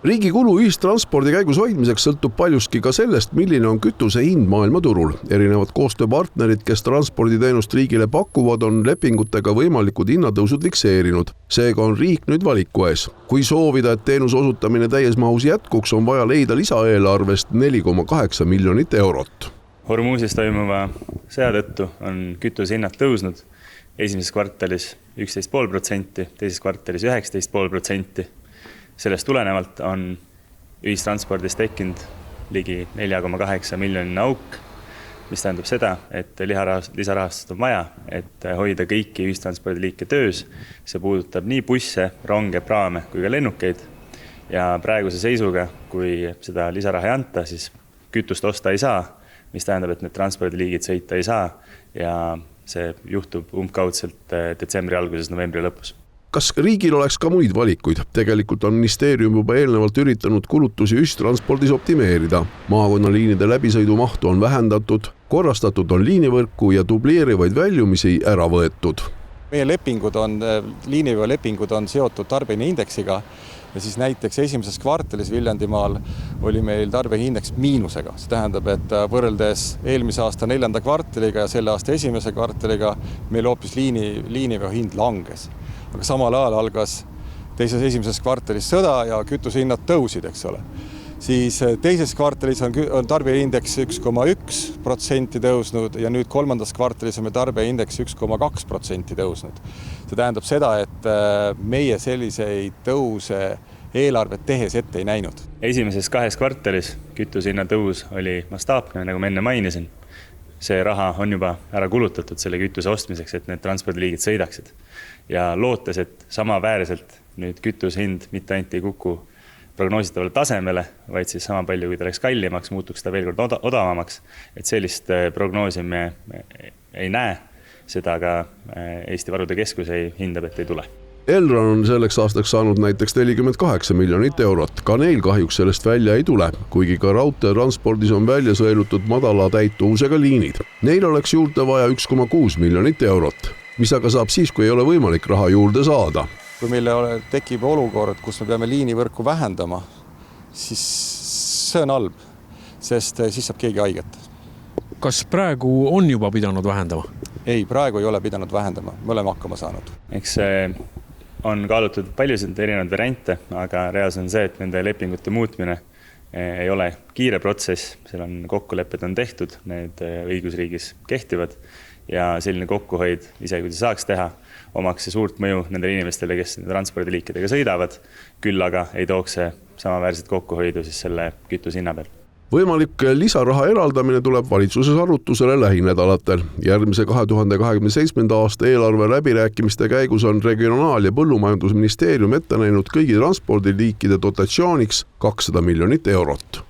Riigi kulu ühistranspordi käigus hoidmiseks sõltub paljuski ka sellest, milline on kütuse hind maailmaturul. Erinevad koostööpartnerid, kes transporditeenust riigile pakuvad, on lepingutega võimalikud hinnatõusud fikseerinud. Seega on riik nüüd valiku ees. Kui soovida, et teenuse osutamine täies mahus jätkuks, on vaja leida lisaeelarvest 4,8 miljonit eurot. Hormuusis toimuva sõja tõttu on kütuse hinnad tõusnud. Esimeses kvartalis 11,5%, teises kvartalis 19,5%. Sellest tulenevalt on ühistranspordis tekkinud ligi 4,8 miljonine auk, mis tähendab seda, et lisarahastust on vaja, et hoida kõiki ühistranspordiliike töös. See puudutab nii busse, ronge, praame kui ka lennukeid. Ja praeguse seisuga, kui seda lisaraha ei anta, siis kütust osta ei saa, mis tähendab, et need transpordiliigid sõita ei saa ja see juhtub umbkaudselt detsembri alguses, novembri lõpus. Kas riigil oleks ka muid valikuid? Tegelikult on ministeerium juba eelnevalt üritanud kulutusi ühistranspordis optimeerida. Maakonnaliinide läbisõidumahtu on vähendatud, korrastatud on liinivõrku ja dublieerivaid väljumisi ära võetud. Meie liiniveolepingud on seotud tarbijahindeksiga ja siis näiteks esimeses kvartalis Viljandimaal oli meil tarbijaindeks miinusega. See tähendab, et võrreldes eelmise aasta 4. kvartaliga ja selle aasta esimese kvartaliga meil hoopis liiniveo hind langes. Aga samal ajal algas esimeses kvartalis sõda ja kütusehinnad tõusid, eks ole. Siis teises kvartalis on tarbijaindeks 1,1% tõusnud ja nüüd kolmandas kvartalis on tarbijaindeks 1,2% tõusnud. See tähendab seda, et meie selliseid tõuse eelarvet tehes ette ei näinud. Esimeses 2 kvartalis kütusehinna tõus oli mastaapne, nagu ma enne mainisin. See raha on juba ära kulutatud selle kütuse ostmiseks, et need transpordiliigid sõidaksid. Ja lootes, et samaväärselt nüüd kütusehind mitte ainult ei kuku prognoositavale tasemele, vaid siis sama palju, kui ta läks kallimaks, muutuks ta veel kord odavamaks. Et sellist prognoosi me ei näe, seda ka Eesti Varude Keskus hindab, et ei tule. Elron on selleks aastaks saanud näiteks 48 miljonit eurot. Ka neil kahjuks sellest välja ei tule, kuigi ka raudteetranspordis on välja sõelutud madala täituvusega liinid. Neil oleks juurde vaja 1,6 miljonit eurot, mis aga saab siis, kui ei ole võimalik raha juurde saada. Kui meil tekib olukord, kus me peame liinivõrku vähendama, siis see on halb, sest siis saab keegi haiget. Kas praegu on juba pidanud vähendama? Ei, praegu ei ole pidanud vähendama. Me oleme hakkama saanud. Eks on kaalutud paljusid erinevaid variante, aga reaalsus on see, et nende lepingute muutmine ei ole kiire protsess. Seal on kokkulepped on tehtud, need õigusriigis kehtivad ja selline kokkuhoid, isegi kui saaks teha, omaks see suurt mõju nendele inimestele, kes transpordiliikidega sõidavad, küll aga ei tooks see samaväärset kokkuhoidu siis selle kütushinna peal. Võimalik lisaraha eraldamine tuleb valitsuses arutusele lähinädalatel. Järgmise 2027. aasta eelarve läbirääkimiste käigus on Regionaal- ja Põllumajandusministeerium ette näinud kõigi transpordiliikide dotatsiooniks 200 miljonit eurot.